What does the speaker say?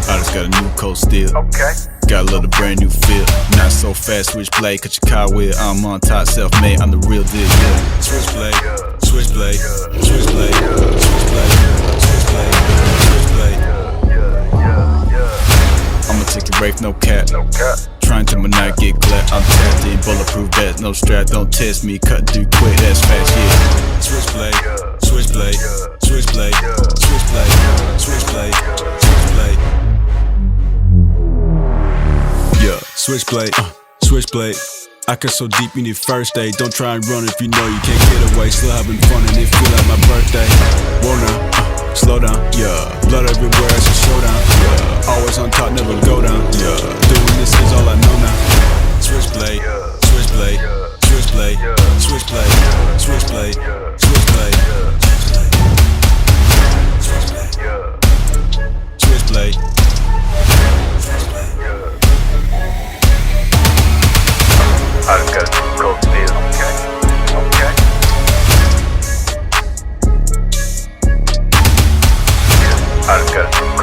I just got a new coat still. Okay. Got a little brand new feel. Not so fast, switchblade, cut your car wheel. I'm on top, self-made, I'm the real deal, yeah. Switchblade, switchblade, switchblade, switchblade, switchblade, switchblade. I'ma take your rape, no cap. No cap. Trying to not get clapped. I'm tapped in, bulletproof vest, no strap. Don't test me, cut through quick, that's fast, yeah. Switchblade, switchblade, switchblade, switchblade, switchblade, switchblade. Yeah, switchblade, switchblade. I cut so deep you need first aid. Don't try and run if you know you can't get away. Still having fun and it feel like my birthday. Wanna slow down, yeah. Blood everywhere, it's a showdown, yeah. Always on top, never go down, yeah. Doing this is all I know now. Switchblade, switchblade, switchblade, switchblade, switchblade, switchblade, switchblade, switchblade. I just got a new coat still. Okay. I just got a new